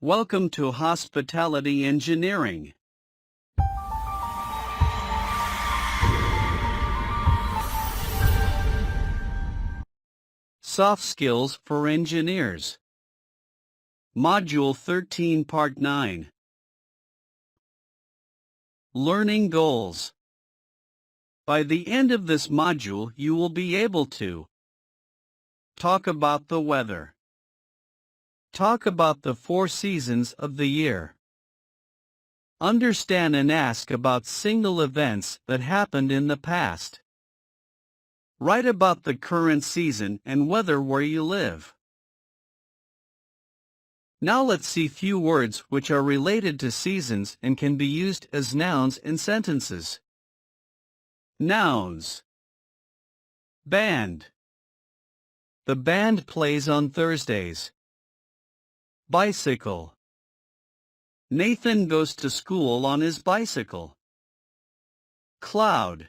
Welcome to Hospitality Engineering. Soft Skills for Engineers. Module 13 Part 9. Learning Goals. By the end of this module, you will be able to talk about the weather. Talk about the 4 seasons of the year. Understand and ask about single events that happened in the past. Write about the current season and weather where you live. Now let's see few words which are related to seasons and can be used as nouns in sentences. Nouns. Band. The band plays on Thursdays. Bicycle. Nathan goes to school on his bicycle. Cloud.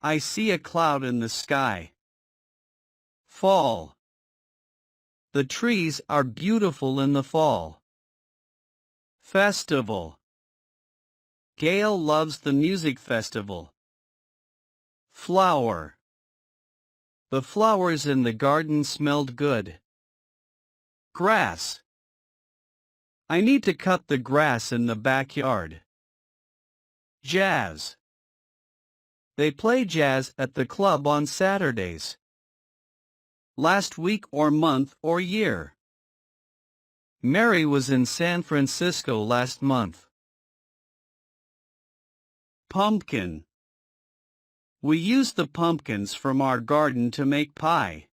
I see a cloud in the sky. Fall. The trees are beautiful in the fall. Festival. Gail loves the music festival. Flower. The flowers in the garden smelled good. Grass. I need to cut the grass in the backyard. Jazz. They play jazz at the club on Saturdays. Last week or month or year. Mary was in San Francisco last month. Pumpkin. We use the pumpkins from our garden to make pie.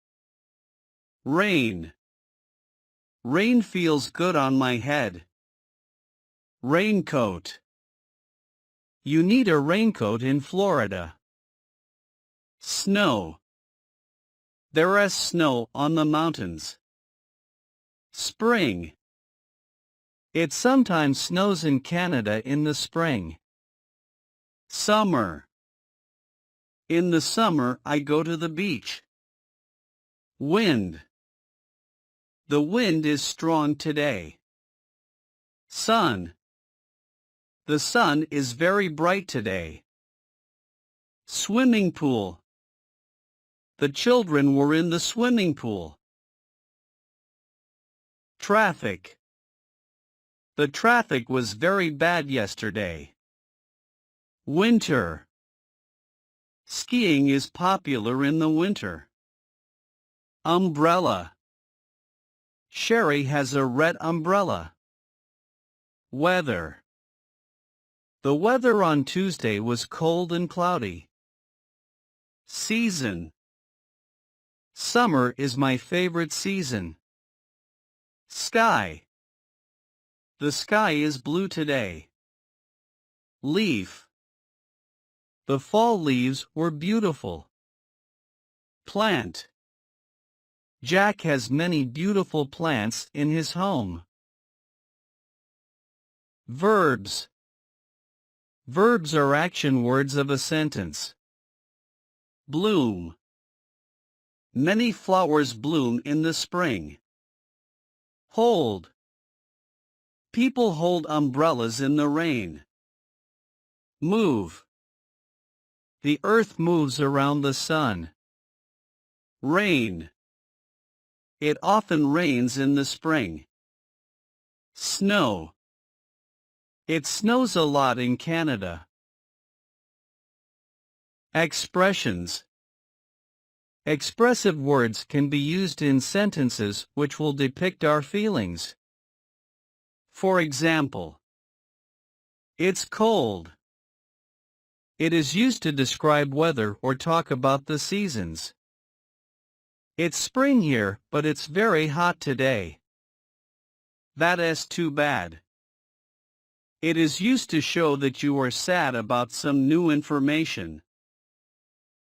Rain. Rain feels good on my head. Raincoat. You need a raincoat in Florida. Snow. There is snow on the mountains. Spring. It sometimes snows in Canada in the spring. Summer. In the summer I go to the beach. Wind. The wind is strong today. Sun. The sun is very bright today. Swimming pool. The children were in the swimming pool. Traffic. The traffic was very bad yesterday. Winter. Skiing is popular in the winter. Umbrella. Sherry has a red umbrella. Weather. The weather on Tuesday was cold and cloudy. Season. Summer is my favorite season. Sky. The sky is blue today. Leaf. The fall leaves were beautiful. Plant. Jack has many beautiful plants in his home. Verbs. Verbs are action words of a sentence. Bloom. Many flowers bloom in the spring. Hold. People hold umbrellas in the rain. Move. The earth moves around the sun. Rain. It often rains in the spring. Snow. It snows a lot in Canada. Expressions. Expressive words can be used in sentences which will depict our feelings. For example, it's cold. It is used to describe weather or talk about the seasons. It's spring here, but it's very hot today. That is too bad. It is used to show that you are sad about some new information.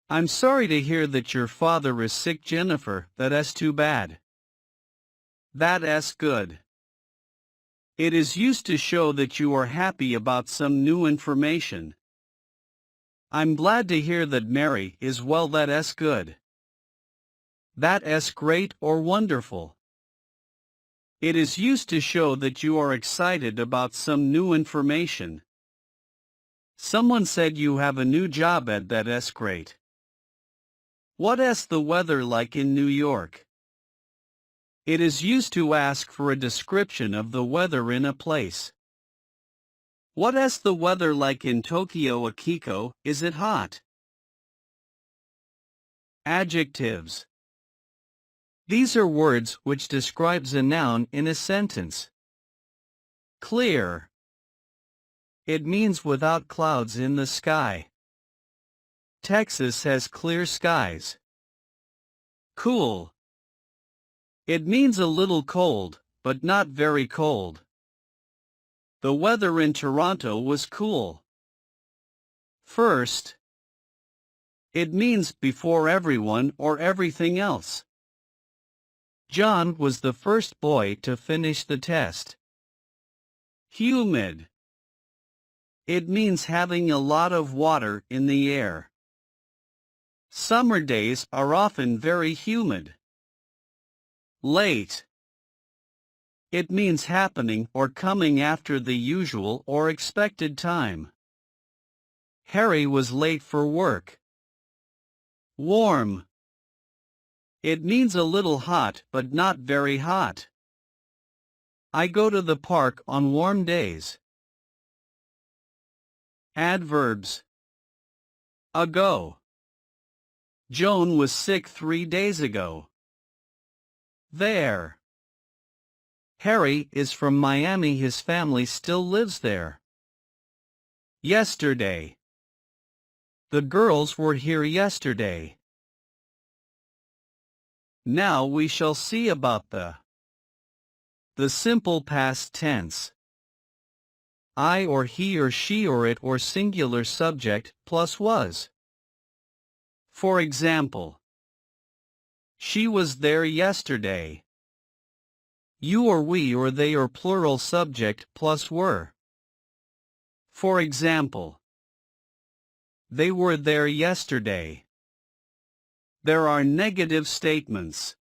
I'm sorry to hear that your father is sick, Jennifer. That is too bad. That is good. It is used to show that you are happy about some new information. I'm glad to hear that Mary is well. That is good. That is great or wonderful. It is used to show that you are excited about some new information. Someone said you have a new job at that's great. What's the weather like in New York? It is used to ask for a description of the weather in a place. What's the weather like in Tokyo, Akiko? Is it hot? Adjectives. These are words which describes a noun in a sentence. Clear. It means without clouds in the sky. Texas has clear skies. Cool. It means a little cold, but not very cold. The weather in Toronto was cool. First. It means before everyone or everything else. John was the first boy to finish the test. Humid. It means having a lot of water in the air. Summer days are often very humid. Late. It means happening or coming after the usual or expected time. Harry was late for work. Warm. It means a little hot but not very hot. I go to the park on warm days. Adverbs. Ago. Joan was sick 3 days ago. There. Harry is from Miami. His family still lives there. Yesterday. The girls were here yesterday. Now we shall see about the simple past tense. I or he or she or it or singular subject plus was. For example, she was there yesterday. You or we or they or plural subject plus were. For example, they were there yesterday. There are negative statements.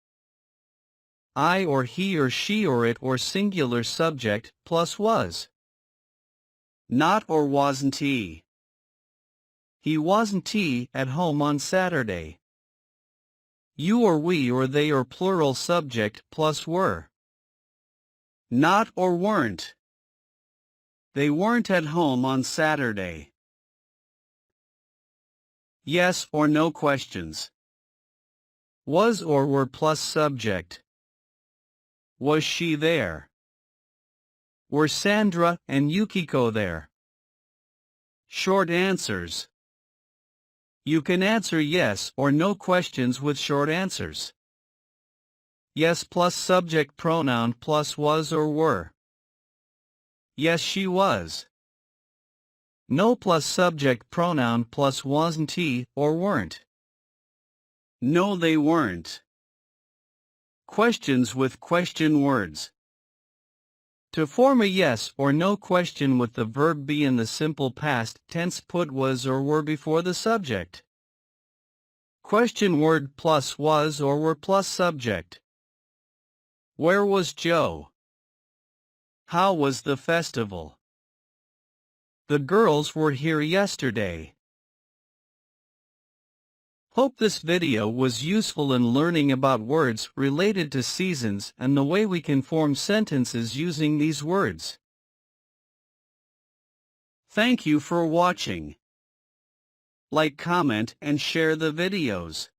I or he or she or it or singular subject plus was. Not or wasn't he. He wasn't at home on Saturday. You or we or they or plural subject plus were. Not or weren't. They weren't at home on Saturday. Yes or no questions. Was or were plus subject. Was she there? Were Sandra and Yukiko there? Short answers. You can answer yes or no questions with short answers. Yes plus subject pronoun plus was or were. Yes, she was. No plus subject pronoun plus wasn't he or weren't. No, they weren't. Questions with question words. To form a yes or no question with the verb be in the simple past tense, put was or were before the subject. Question word plus was or were plus subject. Where was Joe? How was the festival? The girls were here yesterday. Hope this video was useful in learning about words related to seasons and the way we can form sentences using these words. Thank you for watching. Like, comment, and share the videos.